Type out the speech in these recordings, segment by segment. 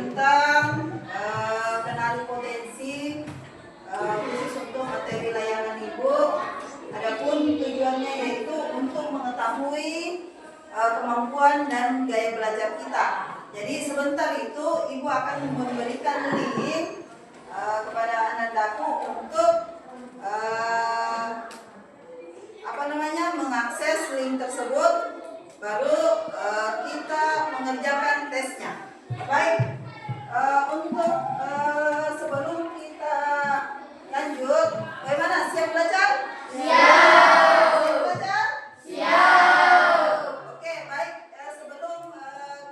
tentang kenali potensi khusus untuk materi layanan ibu. Adapun tujuannya yaitu untuk mengetahui kemampuan dan gaya belajar kita. Jadi sebentar itu ibu akan memberikan link kepada anandaku untuk mengakses link tersebut, baru kita mengerjakan tesnya. Baik, untuk sebelum kita lanjut, bagaimana? Siap belajar? Siap. Siap belajar? Siap. Oke, baik. Sebelum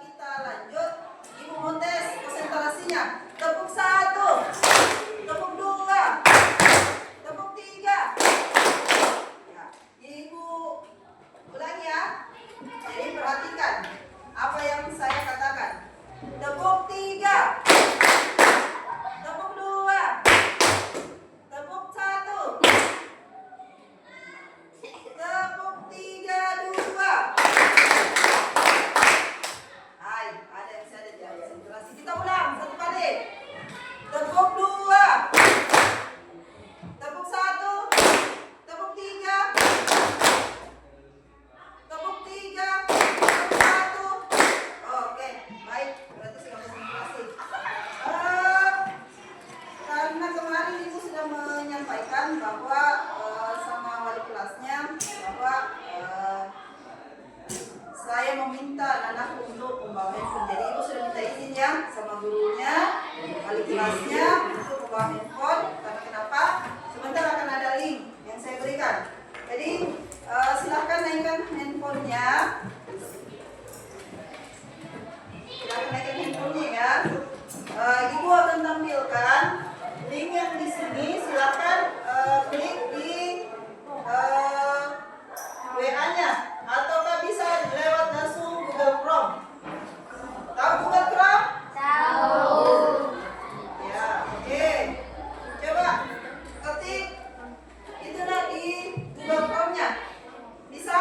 kita lanjut, ibu mau tes konsentrasinya. Tepuk 1, tepuk 2, tepuk 3. Ya, ibu ulangi ya. Jadi perhatikan apa yang saya katakan. Tepuk 3, tepuk 2, tepuk 1, tepuk 3, 2. Hai, ada yang bisa ada jawab konsentrasi. Kita ulang satu kali. Tepuk 2, tepuk 1, tepuk 3, tepuk 3, tepuk 1. Oke, baik. Berarti sudah konsentrasi. Karena kemarin ibu sudah menyampaikan bahwa sama wali kelasnya bahwa saya meminta anakku untuk membawa handphone. Jadi ibu sudah minta izin ya sama gurunya, wali kelasnya untuk membawa handphone. Karena kenapa? Sebentar akan ada link yang saya berikan. Jadi silahkan naikkan handphonenya. Silahkan naikkan handphonenya ya. Ibu akan tampilkan link yang di sini. Silahkan klik di WA-nya ataukah bisa lewat langsung Google Chrome. Tahu Google Chrome? Tahu. Ya, oke. Coba ketik itu di Google Chrome-nya. Bisa?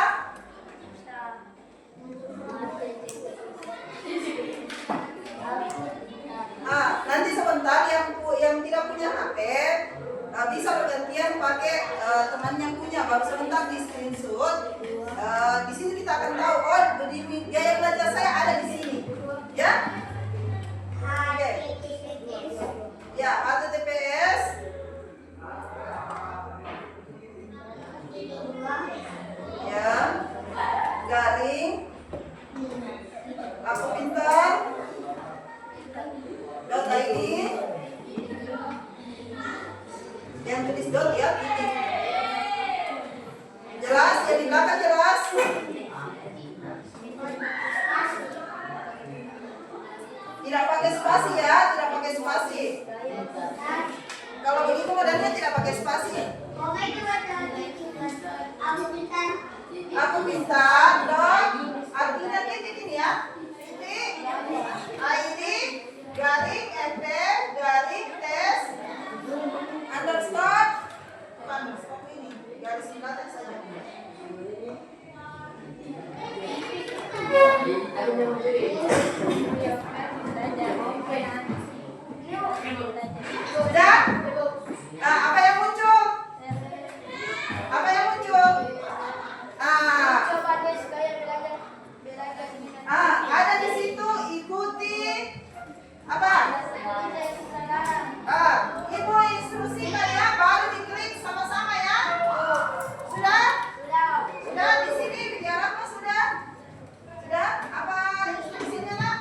Nanti sebentar yang tidak punya HP bisa bergantian pakai teman yang punya. Baru sebentar di screenshot. Di sini kita akan tahu, oh gaya belajar saya ada di sini, ya. Oke. Ya, HTTPS. Ya. Garing. Aku pintar. .id. Yang tulis dot ya, titik. Jelas? Yang di belakang jelas? Tidak pakai spasi ya, tidak pakai spasi. Kalau begitu modalnya tidak pakai spasi. Aku pintar dot, artinya titik ini ya. Titik, ID, garing, FD, garing, tes, underscore, ini, garis belakang saja. Sudah? Nah, apa yang muncul? Apa yang muncul? Ada di situ ikuti apa? Ibu instruksikan ya, baru diklik sama-sama ya. Sudah? Sudah di sini biar apa sudah? Sudah? Apa instruksinya nak?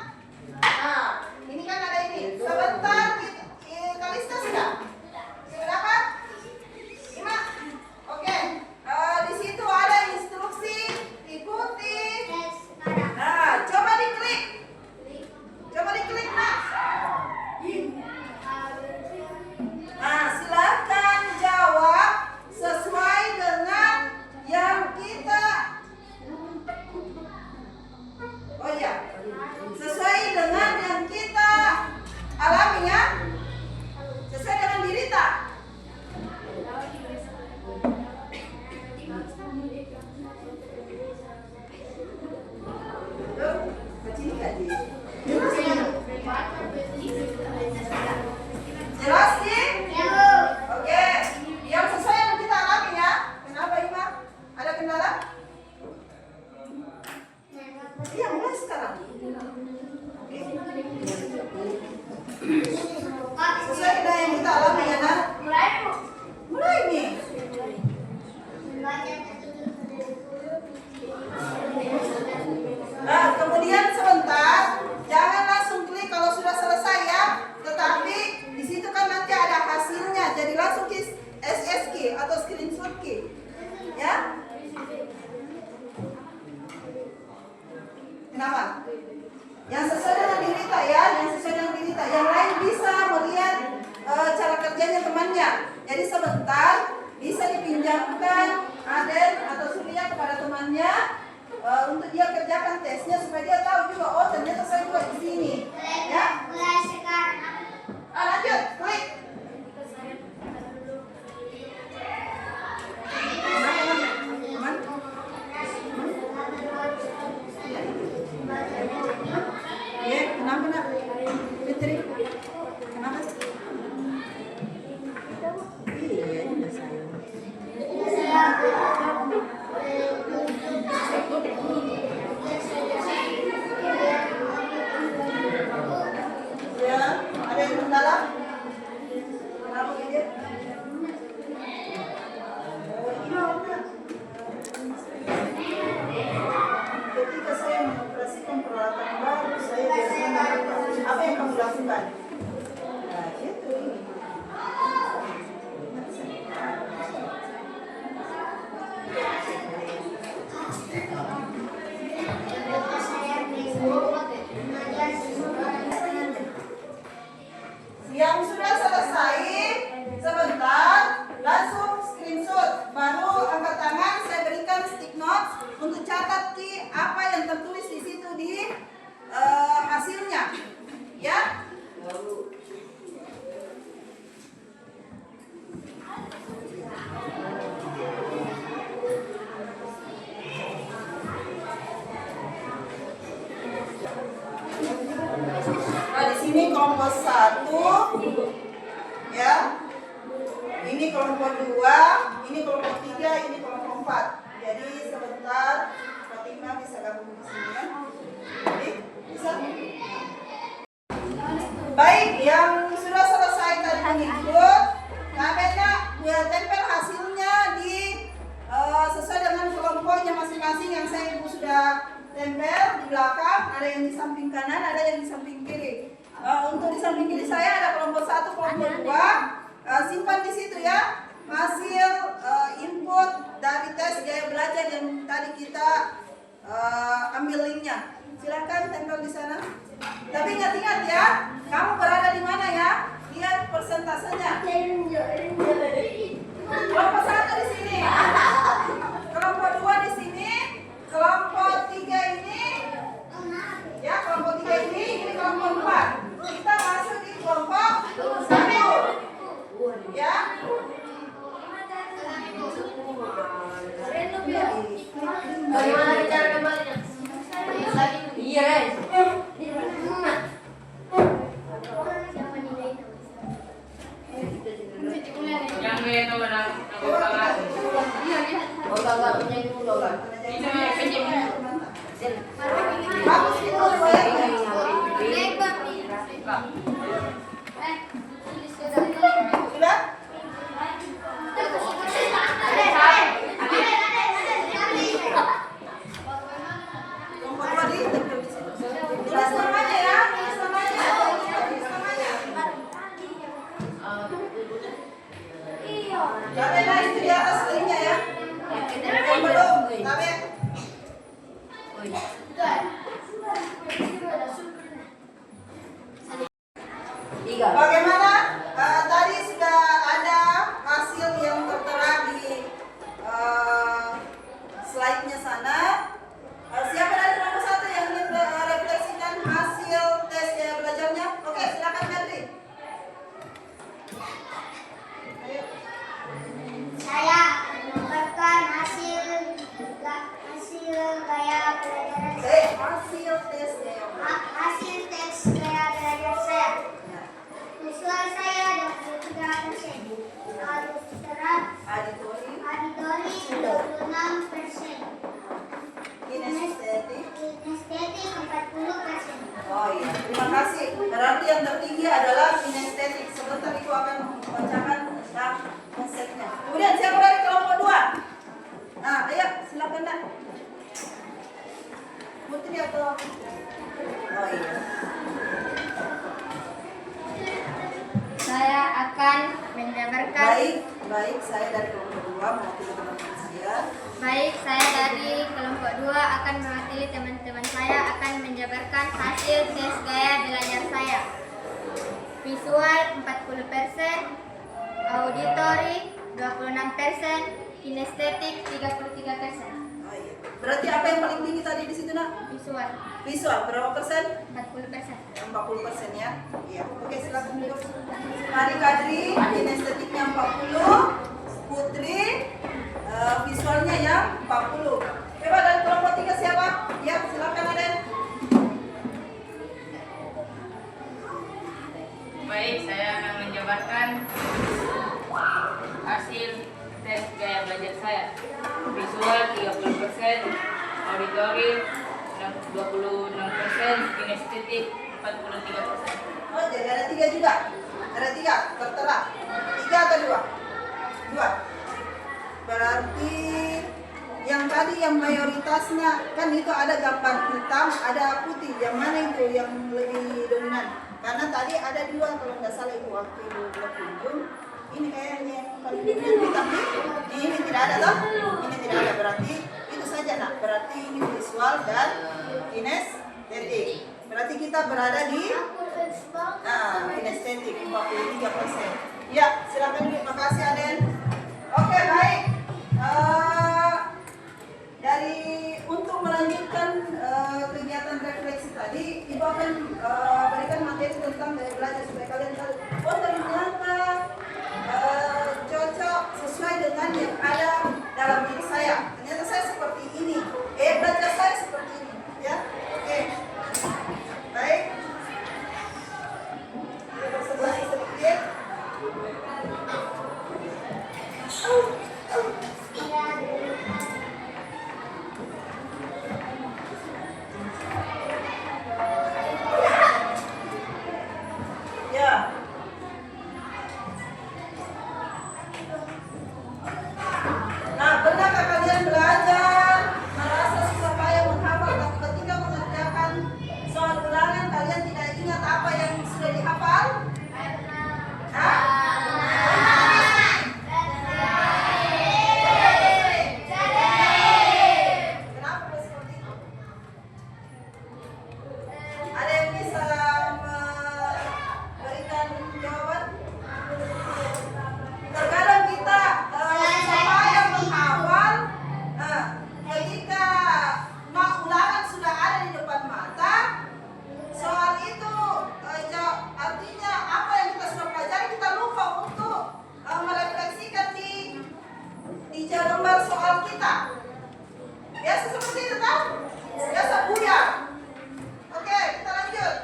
Iya, mulai sekarang. Oke. Sesuai dengan yang kita alami ya, Nak? Mulai nih. Nah, kemudian sebentar, jangan langsung klik kalau sudah selesai ya. Tetapi di situ kan nanti ada hasilnya, jadi langsung klik SS key atau screenshot key, ya. Kenapa? Yang sesuai dengan Dirita ya, yang sesuai dengan Dirita. Yang lain bisa melihat cara kerjanya temannya. Jadi sebentar bisa dipinjamkan Aden atau Surya kepada temannya untuk dia kerjakan tesnya supaya dia tahu juga, oh ternyata saya juga di sini. Ya. Mulai sekarang. Lanjut, klik. Aman? Ya, kenapa nak? Fitri, kenapa? Iya, udah sayang. Ya, ada yang kendala? Kenapa ini? Ketika saya mengoperasikan peralatan baru, saya biasanya melakukan apa yang kamu lakukan? Nah, itu ini. Yang sudah selesai, sebentar, langsung screenshot. Baru angkat tangan, saya berikan stick notes untuk catat di apa yang tertulis di situ di hasilnya, ya. Nah, di sini kelompok 1, ya. Ini kelompok 2, ini kelompok 3, ini kelompok 4. Jadi sebentar, Fatima bisa gabung di sini ya. Jadi, bisa? Baik, yang sudah selesai tadi mengikut, namanya tempel hasilnya di sesuai dengan kelompoknya masing-masing yang saya ibu sudah tempel di belakang. Ada yang di samping kanan, ada yang di samping kiri. Untuk di samping kiri saya ada kelompok 1, kelompok 2. Simpan di situ ya hasil input dari tes gaya belajar yang tadi kita ambil linknya. Silakan tempel di sana. Tapi ingat-ingat ya, kamu berada di mana ya? Lihat persentasenya. Kelompok 1 di sini, kelompok 2 di sini, kelompok 3 ini, ya kelompok 3 ini kelompok 4. Kita masuk di kelompok 1, ya. Bagaimana cara kembalinya? Iya, Ren. Yang itu benar, aku kalah. Oh, enggak punya itu enggak. Ini pinjam. Bagus itu ya. Sudah? Kelompok 2 di tempel di situ. Tulis namanya ya, tulis namanya. Tulis namanya. Capek lah itu di atas linknya ya. Yang belum, capek. Bagaimana? Tadi sudah ada hasil yang tertera di slide-nya sana. Siapa dari kelompok 1 yang ingin refleksikan hasil tes gaya belajarnya? Oke, silakan Gadri. Ayo. Saya menambahkan hasil gaya belajar Hasil tes gaya belajar. hasil tes gaya belajar saya. Siswa saya 23%, Aditori, Adidori 26%, kinestetik, kinestetik iya, terima kasih. Berarti yang tertinggi adalah kinestetik. Sebentar itu akan membacakan konsepnya. Kemudian siapa dari kelompok 2? Nah, ayo silakan nak. Putri atau? Oh iya. Saya akan menjabarkan. Baik, saya dari kelompok 2 mewakili teman-teman saya. Baik, saya dari kelompok 2 akan mewakili teman-teman saya akan menjabarkan hasil tes gaya belajar saya. Visual 40%, auditory 26%, kinestetik 33%. Oh iya. Berarti apa yang paling tinggi tadi di situ nak? Visual Visual berapa persen? 40%. 40% ya. Iya. Oke, silakan duduk. Mari Kadri, kinestetiknya 40, Putri, visualnya yang 40. Coba dari kelompok 3 siapa? Ya, silakan Aden. Baik, saya akan menjabarkan hasil tes gaya belajar saya. Visual 30%, auditory 26%, kinestetik 43%. Oh, jadi ada 3 juga. Ada 3, tertera. 3 atau 2? 2. Berarti yang tadi yang mayoritasnya kan itu ada gambar hitam, ada putih. Yang mana itu yang lebih dominan? Karena tadi ada 2 kalau nggak salah itu waktu berkunjung. Ini kayaknya yang paling dominan hitam nih. Ini tidak ada toh? Ini tidak ada, berarti itu saja nak. Berarti ini visual dan kinestetik. Berarti kita berada di kinestetik 43%. Ya, silakan terima kasih Aden. Oke, baik. Dari untuk melanjutkan kegiatan refleksi tadi, Ibu akan berikan materi tentang gaya belajar supaya kalian tahu. Oh, ternyata cocok sesuai dengan yang ada dalam diri saya. Ternyata saya seperti ini. Belajar saya seperti ini. Ya, oke. Baik. Kita sebelah sedikit. Ya. Nah, pernahkah kalian belajar merasa susah payah menghafal, tapi ketika mengerjakan soal ulangan kalian tidak ingat apa yang sudah dihafal? Kenapa seperti itu? Ada yang bisa memberikan jawaban? Terkadang kita susah payah menghafal ketika ulangan sudah ada di depan mata. Soal itu artinya apa yang kita sudah pelajari kita lupa untuk merefleksikan di lembar soal kita. Biasa seperti itu kan? Biasa buyar. Oke, kita lanjut.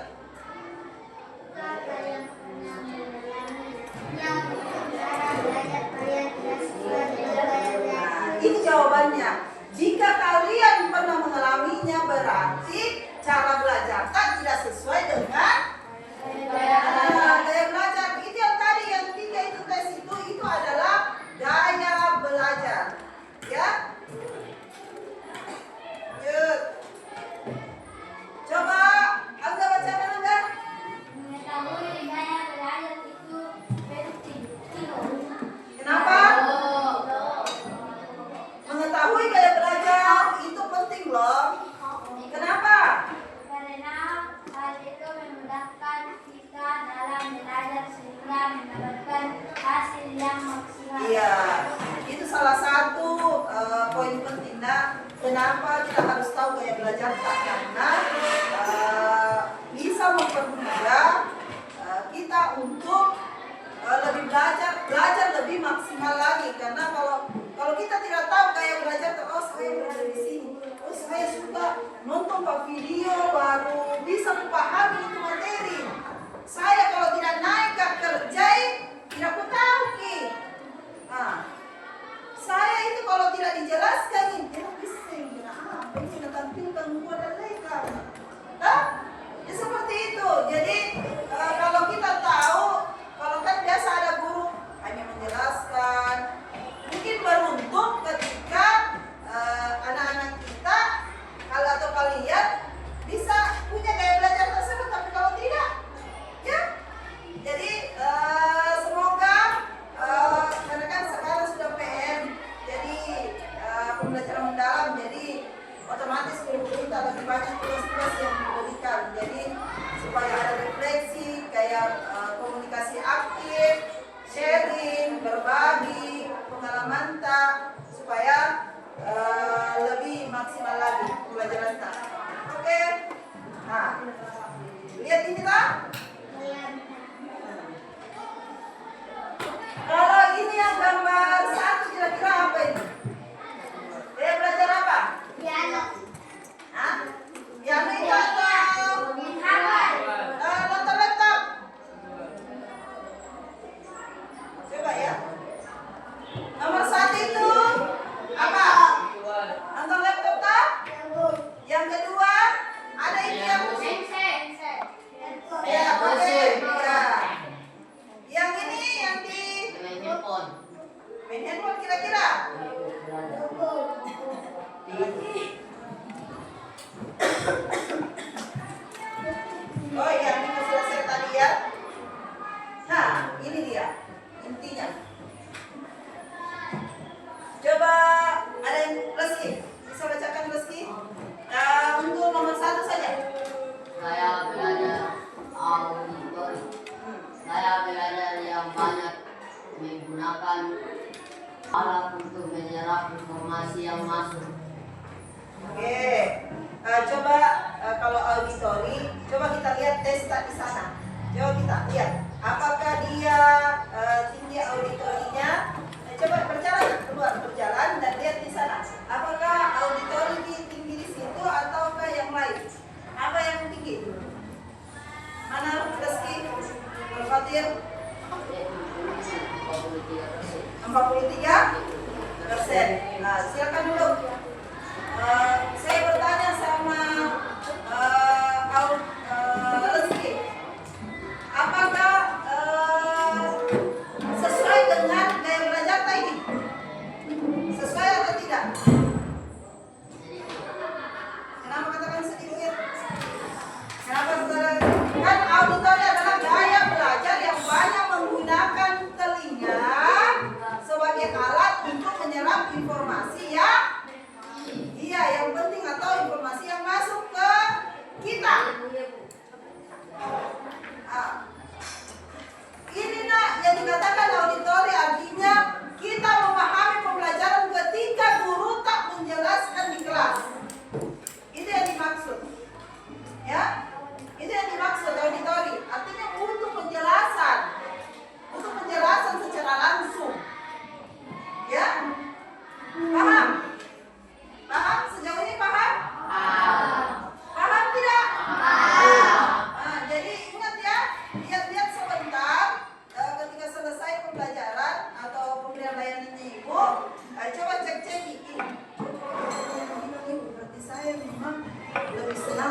Ini jawabannya. Jika kalian pernah mengalaminya berarti cara belajar tidak sesuai dengan gaya belajar. Itu yang tadi yang 3 itu tes itu adalah gaya belajar. Ya. Yuk. Coba Angga bacakan Angga. Mengetahui gaya belajar itu penting. Kenapa? Mengetahui gaya belajar itu penting loh. Kenapa? Karena hal itu memudahkan kita dalam belajar sehingga mendapatkan hasil yang maksimal. Iya, itu salah satu poin penting. Nah, kenapa kita harus tahu gaya belajar? Karena bisa mempermudah kita untuk lebih belajar lebih maksimal lagi. Karena kalau kita tidak tahu gaya belajar, oh saya berada di sini, oh saya suka nonton video baru bisa memahami itu materi. Saya kalau tidak naik ke kerjai tidak ku tahu ki. Saya itu kalau tidak dijelaskan ini bisa tampilkan gua dan mereka. Ya seperti itu.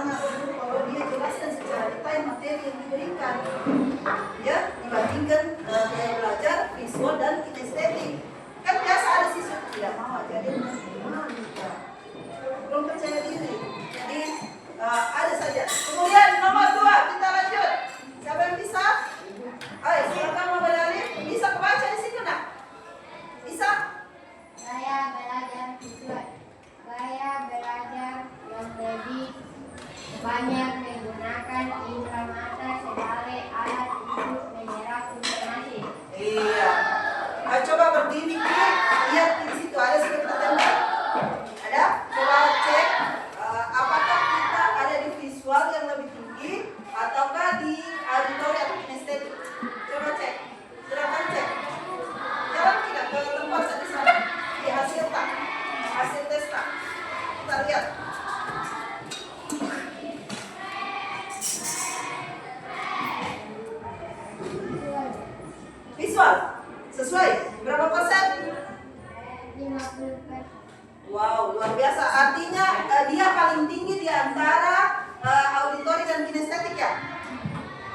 banyak kalau dia jelaskan secara detail materi yang diberikan, ya, dibandingkan gaya belajar visual dan kinestetik. Kan biasa ada siswa tidak mau jadi belum percaya diri. Jadi ada saja. Kemudian nomor 2 kita lanjut. Siapa yang bisa? Ayo silakan Mama Dalif. Bisa kebaca di situ nak? Bisa? Gaya belajar visual. Gaya belajar yang lebih banyak menggunakan indera mata sebagai alat untuk menyerap informasi. Iya. Coba berdiri, lihat di situ ada seperti tembak. Ada? Coba cek apakah kita ada di visual yang lebih tinggi ataukah di auditori atau kinestetik. Coba cek. Silakan cek. Jalan tidak ke tempat di sana. Di hasil tak, hasil tes tak. Kita lihat. Visual sesuai berapa persen? 50%. Wow, luar biasa. Artinya dia paling tinggi di antara auditori dan kinestetik ya?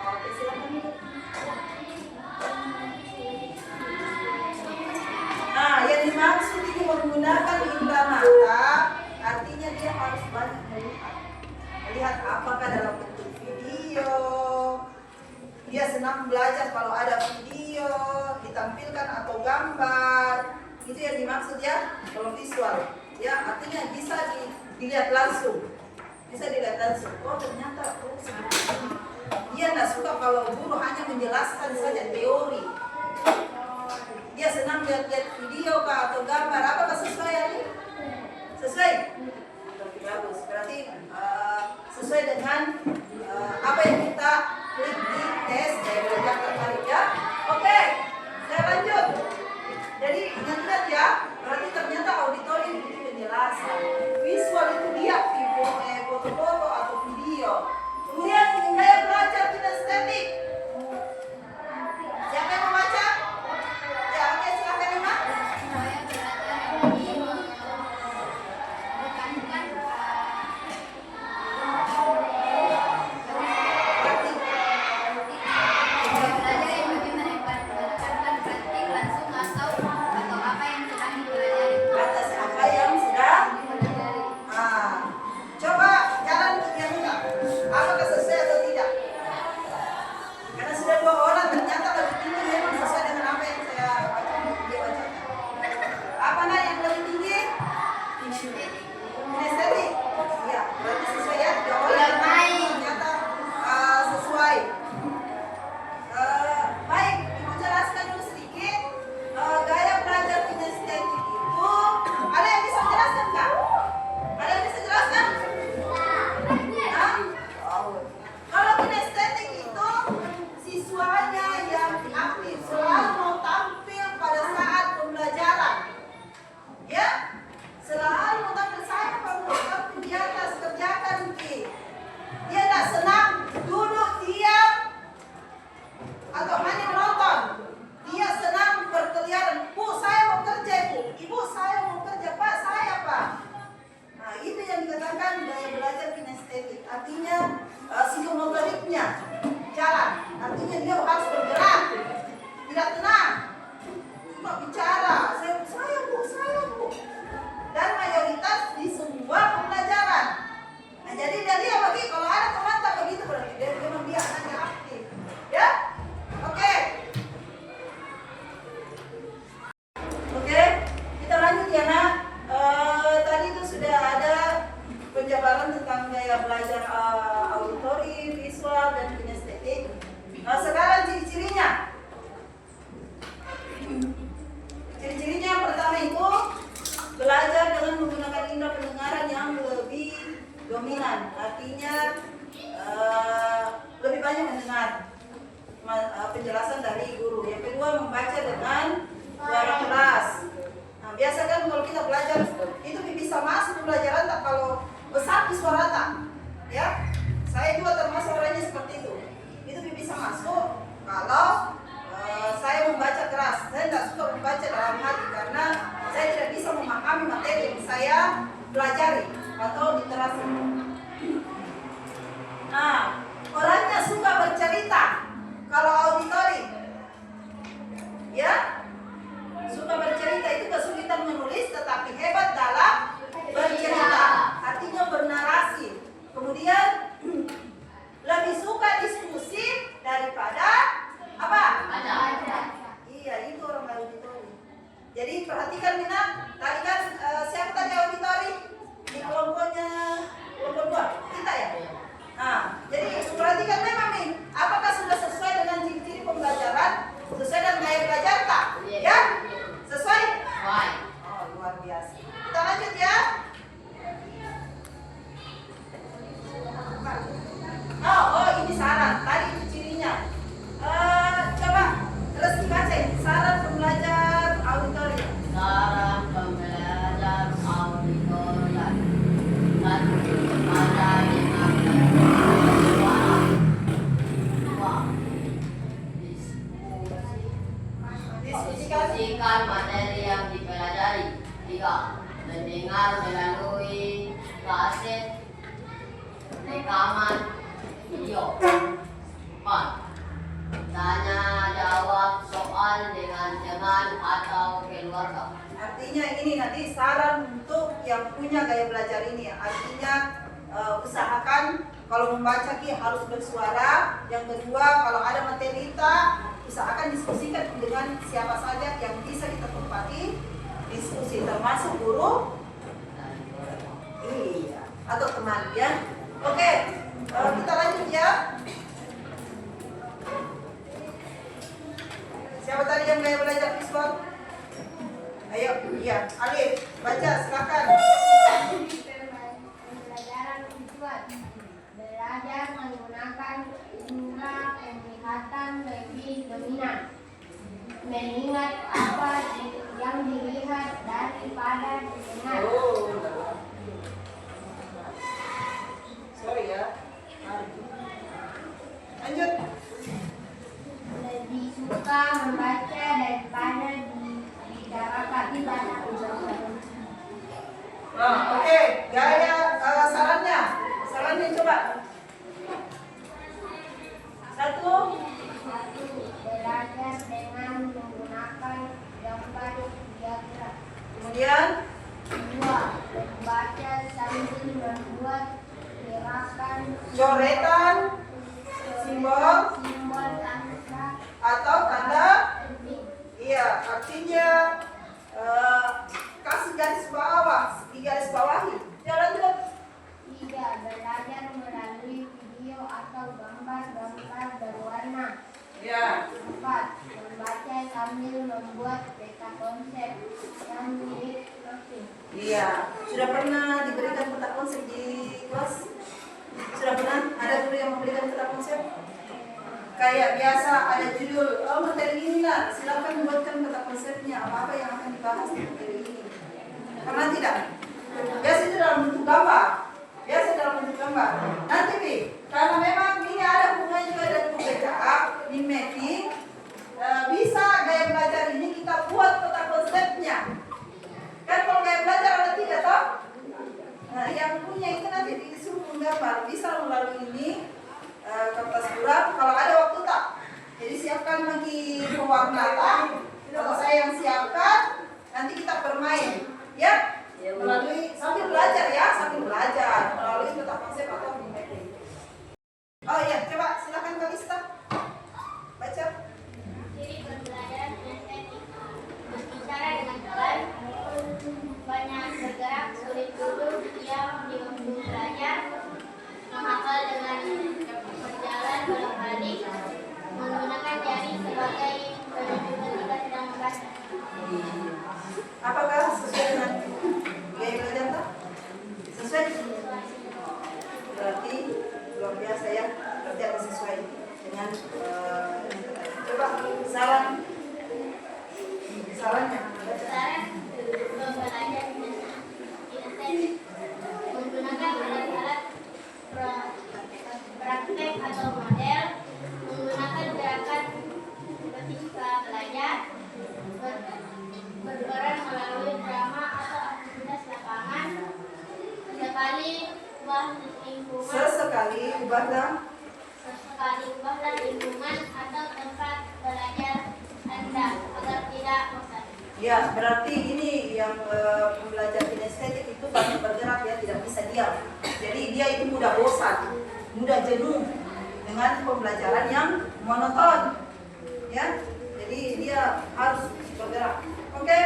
Oke, silakan duduk. Nah, yang dimaksud ini menggunakan indera mata, artinya dia harus banyak melihat. Melihat apakah dalam bentuk video. Dia senang belajar kalau ada video ditampilkan atau gambar. Itu yang dimaksud ya, kalau visual. Ya, artinya bisa dilihat langsung. Bisa dilihat langsung. Oh, ternyata seperti ini. Dia tidak suka kalau guru hanya menjelaskan saja teori. Dia senang lihat-lihat video kah atau gambar. Apakah sesuai ini? Sesuai? Oke, bagus. Berarti sesuai dengan apa yang kita klik di tes belajar tertarik ya. Oke, saya lanjut. Jadi ingat-ingat ya, berarti ternyata auditori itu penjelasan. Visual itu dia foto-foto atau video. Kemudian gaya belajar kinestetik. Siapa yang membaca? Ya, oke, silakan Ima. Gaya belajar yang lebih menekankan praktik langsung atau apa yang sedang dipelajari. Atas apa yang sedang coba jalan yang enggak. Apakah sesuai atau tidak? Karena sudah 2 orang ternyata lebih tinggi memang sesuai dengan apa yang saya baca. Dia bacakan. Apa nah yang lebih tinggi? Kinestetik. Iya, berarti sesuai ya. 2 orang ternyata sesuai. Baik, Ibu jelaskan dulu sedikit. Gaya belajar kinestetik itu ada yang bisa menjelaskan nggak? Ada yang bisa jelaskan? Hah? Kalau kinestetik itu siswanya yang aktif selalu mau tampil pada saat pembelajaran, ya, selalu mau tampil. Saya mau tampil di atas, kerjakan Ki. Dia tidak senang duduk diam atau hanya menonton. Dia senang berkeliaran. Bu, saya mau kerja, Bu. Ibu, saya mau kerja. Pak, saya, Pak. Nah, itu yang dikatakan gaya belajar kinestetik. Artinya psikomotoriknya jalan. Artinya dia harus bergerak. Tidak tenang. Cuma bicara. Saya, Bu, saya, Bu. Dan mayoritas di semua pembelajaran. Nah, jadi dari bagi kalau ada teman tak begitu berarti memang dia anaknya aktif. Ya? Oke. Oke, kita lanjut ya nak. Tadi itu sudah ada penjabaran tentang gaya belajar auditori, visual, dan kinestetik. Sekarang ciri-cirinya. Ciri-cirinya yang pertama itu belajar dengan menggunakan indera pendengaran yang lebih dominan. Artinya lebih banyak mendengar penjelasan dari guru. Yang kedua, membaca dengan suara keras. Nah, biasa kan kalau kita belajar itu bisa masuk pembelajaran tak kalau besar di suara tak, ya. Saya juga termasuk orangnya seperti itu. Itu bisa masuk kalau saya membaca keras. Saya tidak suka membaca dalam hati karena saya tidak bisa memahami materi yang saya pelajari atau literasi. punya gaya belajar ini. Artinya usahakan kalau membaca Ki harus bersuara. Yang kedua, kalau ada materi usahakan diskusikan dengan siapa saja yang bisa kita tempati diskusi, termasuk guru atau teman ya. Oke, kita lanjut ya. Siapa tadi yang gaya belajar visual? Ayo, iya, Alif, baca silakan. Pembelajaran visual. Belajar menggunakan indera penglihatan lebih dominan. Mengingat apa yang dilihat daripada didengar. Sorry ya. Lanjut. Lebih suka membaca daripada dibicarakan. Oke, gaya sarannya coba. Satu, Belajar dengan menggunakan gambar diagram. kemudian 2. Membaca sambil membuat gerakan coretan, simbol tanda atau tanda. titik. Iya, artinya kasih garis bawah, digaris bawahi. Jalan terus. 3. Belajar melalui video atau gambar-gambar berwarna. Ya. 4. Membaca sambil membuat peta konsep dan milik mapping. Iya. Sudah pernah diberikan peta konsep di kelas? Sudah pernah? Ada guru yang memberikan peta konsep? Kayak biasa ada judul, materi ini lah. Silakan buatkan peta konsepnya. Apa-apa yang akan dibahas di materi ini. Pernah tidak? Biasa itu dalam bentuk gambar. Nanti Pi, karena memang ini ada hubungannya juga dengan pembacaan di mapping, bisa gaya belajar ini kita buat peta konsepnya. Kan kalau gaya belajar ada 3 toh? Nah, yang punya itu nanti disuruh menggambar, bisa melalui ini kertas buram. Kalau ada waktu tak, jadi siapkan lagi pewarna tak. Kalau saya yang siapkan, nanti kita bermain, ya. Melalui sambil belajar melalui peta konsep atau di mapping. Oh iya, coba silakan Kalista baca. Ciri pembelajaran kinestetik. Berbicara dengan pelan, banyak bergerak, sulit duduk, diam di waktu belajar, menghafal dengan berjalan bolak-balik, menggunakan jari sebagai penunjuk ketika sedang membaca. Apakah sesuai dengan gaya belajar tak? Sesuai? Berarti luar biasa ya, berarti akan sesuai dengan coba sarannya. Saran pembelajaran kinestetik. Menggunakan alat-alat praktek atau model, menggunakan gerakan ketika belajar, berperan melalui drama atau aktivitas lapangan, sesekali ubahlah lingkungan atau tempat belajar Anda agar tidak bosan. Ya, berarti ini yang pembelajar kinestetik itu banyak bergerak ya, tidak bisa diam. Jadi dia itu mudah bosan, mudah jenuh dengan pembelajaran yang monoton. Ya, jadi dia harus bergerak. Oke?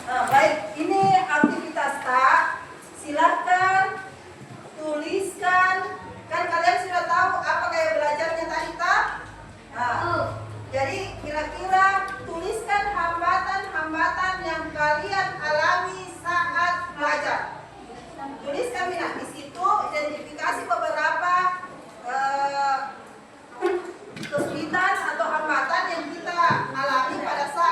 Nah, baik, ini aktivitas tak. Silakan tuliskan. Kan kalian sudah tahu apa gaya belajarnya tadi tak? Nah, jadi kira-kira tuliskan hambatan-hambatan yang kalian alami saat belajar. Tuliskan Mina, di situ identifikasi beberapa kesulitan atau hambatan yang kita alami pada saat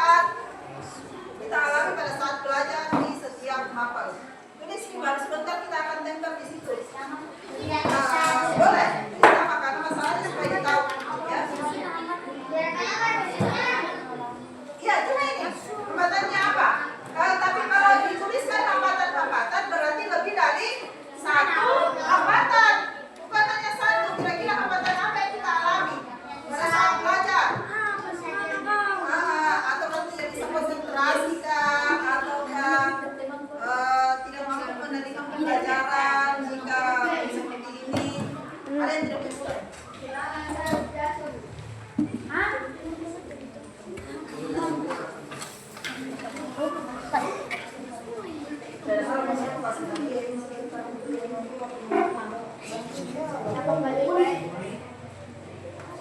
Ada yang tidak punya pulpen? Ada salah masih aku kasih lagi.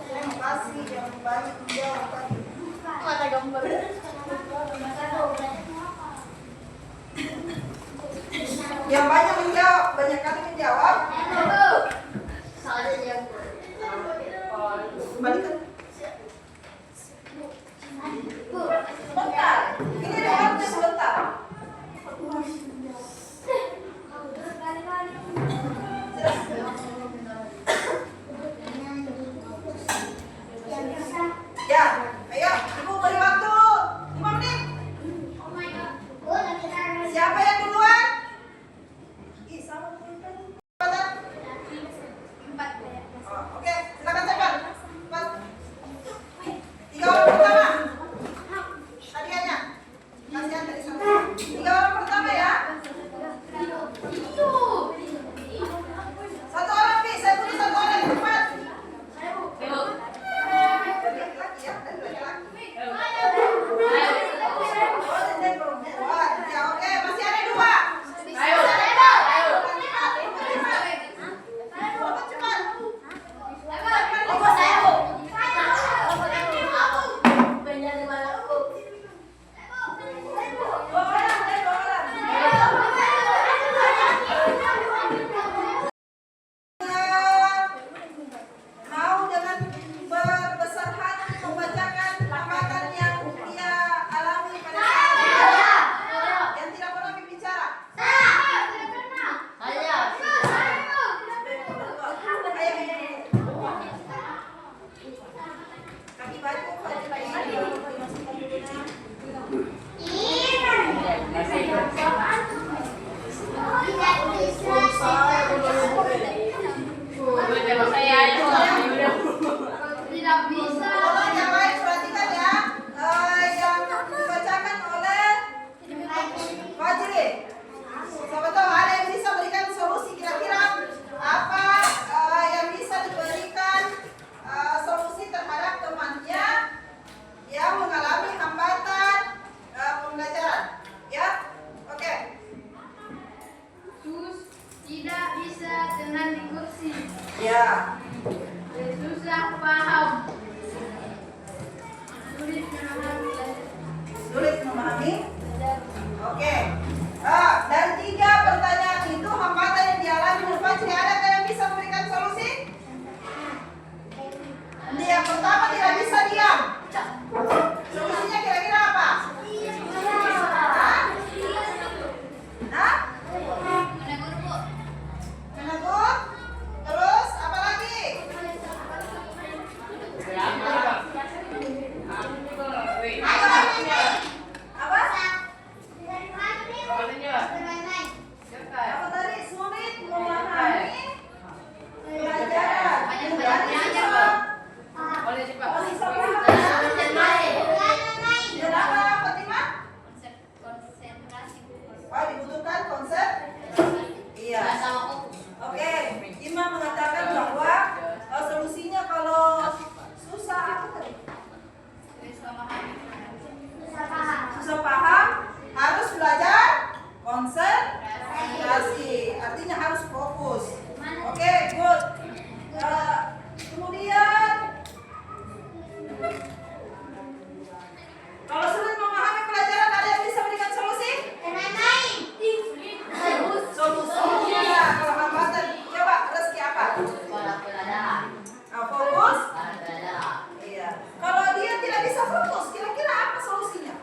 Terima kasih yang banyak menjawab. Ada gambar. Yang banyak menjawab, banyak kali menjawab. Kembalikan. Sebentar. Ini ada waktu sebentar. Ya, ayo, Ibu beri waktu 5 menit. Siapa yang duluan? Ih, sama pulpen. Oh, oke, silakan cepat. Cepat. 3 orang pertama. Hadiahnya. Kasihan dari sana. 3 orang pertama ya. 1 orang, Pi. Saya tulis 1 orang cepat. Dari laki-laki ya, dari laki-laki. Oh, dari perempuan. Ya, oke, masih ada 2. Mau dengan berbesar hati membacakan hambatan yang dia alami pada saat yang tidak pernah berbicara. Kaki baju dimasukkan dulunya. Tolong yang lain perhatikan ya. Yang dibacakan oleh Fajri. Siapa tahu ada yang bisa berikan solusi kira-kira apa yang bisa diberikan solusi terhadap temannya yang mengalami hambatan pembelajaran. Ya, oke. Tidak bisa tenang di kursi. Ya, Susah paham. Sulit memahami. sulit memahami. Oke. Dari 3 pertanyaan itu hambatan yang dialami oleh Fajri, adakah yang bisa memberikan solusi? Yang pertama tidak bisa diam. Solusinya kira-kira apa? Hah? Menegur. Terus apa lagi? Apa lagi? Apa? Apa tadi? Sulit memahami pelajaran. Dan apa, Fatimah? Oh, dibutuhkan konsep. Iya. Oke, Ima mengatakan bahwa solusinya kalau susah apa tadi? Susah paham, harus belajar konsentrasi. Artinya harus fokus. Oke, good. Kemudian kalau sulit memahami pelajaran, ada yang bisa berikan solusi? Solusinya kalau hambatan, coba Reski apa? Fokus. Iya. Kalau dia tidak bisa fokus, kira-kira apa solusinya?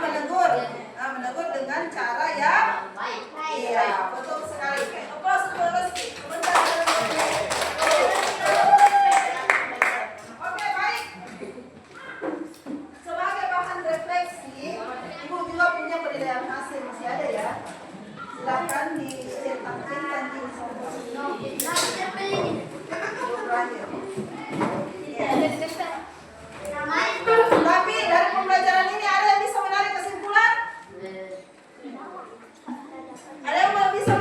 Menegur. Menegur dengan cara yang iya, betul sekali. Aplaus untuk Reski. Sebentar. Oke, baik. Sebagai bahan refleksi, Ibu juga punya penilaian hasil, masih ada ya. Silakan dicetak-cetak di terakhir. Tapi dari pembelajaran ini ada yang bisa menarik kesimpulan? Ada yang bisa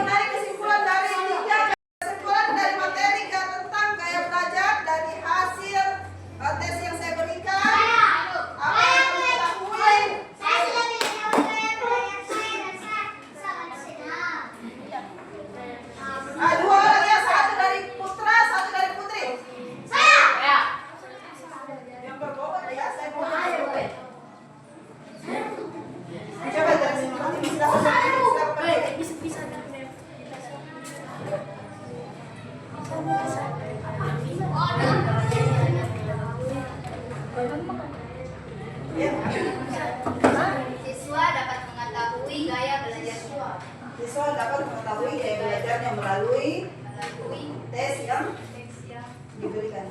Siswa dapat mengetahui gaya belajarnya melalui tes yang diberikan.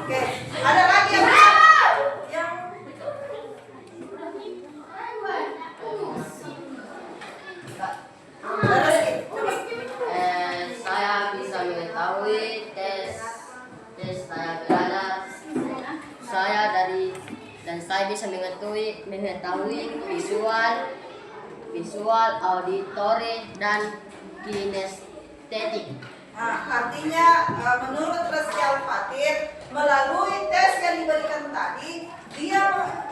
Oke, ada lagi yang Saya bisa mengetahui tes saya belajar. Saya bisa mengetahui visual, auditory, dan kinestetik. Nah, artinya menurut Reski Al-Fatir, melalui tes yang diberikan tadi, dia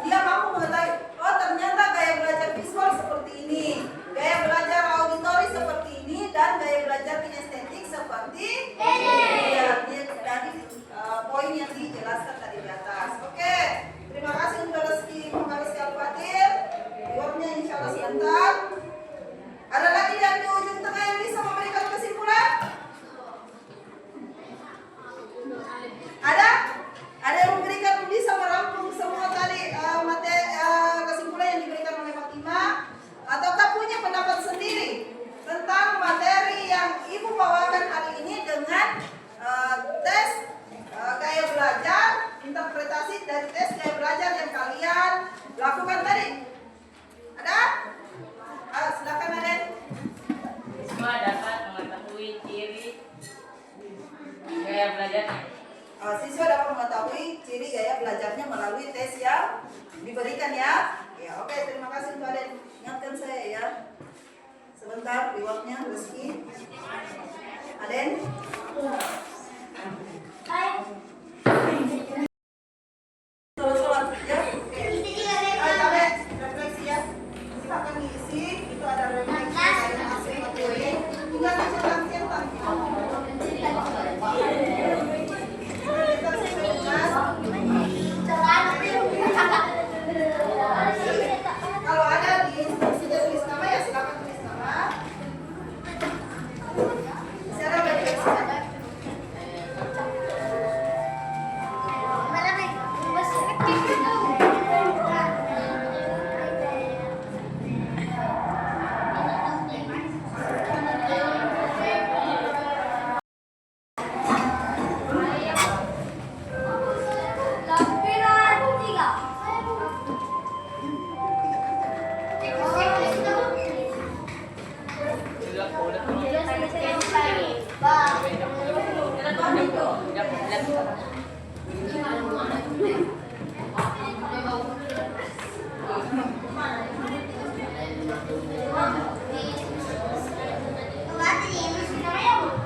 mampu mengetahui, oh ternyata gaya belajar visual seperti ini, gaya belajar auditori seperti ini, dan gaya belajar kinestetik seperti ini. Ya, dari poin yang dijelaskan tadi di atas. Oke, terima kasih untuk Reski Al-Fatir. Jawabnya insya Allah sebentar. Ada lagi yang di ujung tengah yang bisa memberikan kesimpulan? Ada? Ada yang bisa merampung semua tadi kesimpulan yang diberikan oleh Fatimah? Ataukah punya pendapat sendiri tentang materi yang Ibu bawakan hari ini dengan tes gaya belajar, interpretasi dari tes gaya belajar yang kalian lakukan tadi? Ada? Silakan Aden. Siswa dapat mengetahui ciri gaya belajarnya. Siswa dapat mengetahui ciri gaya belajarnya melalui tes yang diberikan ya. Ya, oke, terima kasih Mbak Aden. Ingatkan saya ya. Sebentar, rewardnya Rizky. Aden. Sholat ya. Oke. Refleksi ya. Silakan diisi. Itu ada refleksi dari hasil materi. Tinggal centang-centang. Kalau ada di instruksinya tulis nama ya silakan tulis nama. Secara refleksi.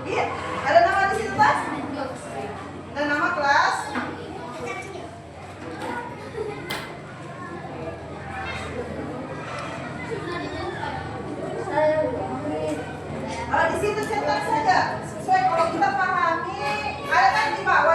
Iya, ada nama di situ Mas? Ada nama kelas? Di situ cetak saja sesuai kalau kita pahami. Ada kan di bawah